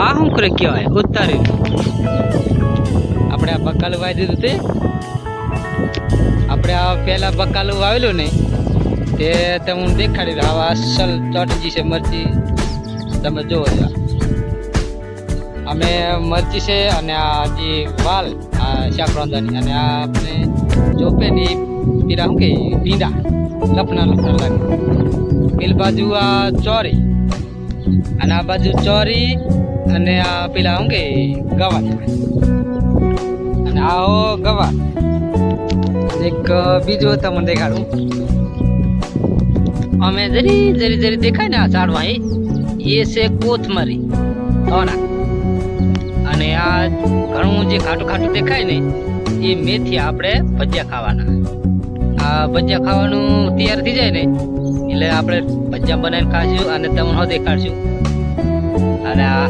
આ શું કરે કહેવાય ઉતારી આપણે આ બકાલું વાવી દીધું તે આપણે આ પહેલા બકાલું વાવેલું ને તે તમને દેખાડી રહ્યો આવા અસલ ચોટજી છે મરચી તમે જોવો છો અમે મરચી છે અને આ જે વાલ આ શાકરોંદાની અને આ આપણે ચોપેની પીરા શું કે ભીંડા લપના લાગે પેલી બાજુ આ ચોરી અને આ બાજુ ચોરી અને આ પેલા શું કે ગવાર અને આ ગવાર એક બીજું તમને દેખાડું અમે જરી જરી જરી દેખાય ને આ ઝાડમાં એ છે કોથમરી ધોના અને આ ઘણું જે ખાટું ખાટું દેખાય ને એ મેથી આપણે ભજીયા ખાવાના આ ભજીયા ખાવાનું તૈયાર થઈ જાય ને એટલે આપણે ભજીયા બનાવીને ખાશું અને તમને હો દેખાડશું અને આ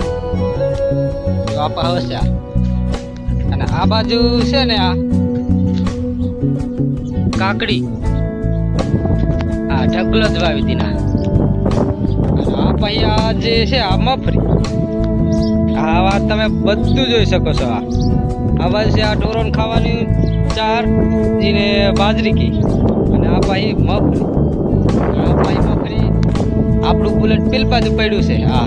વાપા હશે અને આ બાજુ છે ને આ કાકડી આ ઢગલો જ વાવી દીના આ પછી આ જે છે આ મફરી આ વાત તમે બધું જોઈ શકો છો આ બાજુ છે આ ઢોરોને ખાવાની ચાર જીને બાજરી કી અને આ પછી મફરી આપણું બુલેટ પેલ બાજુ પડ્યું છે આ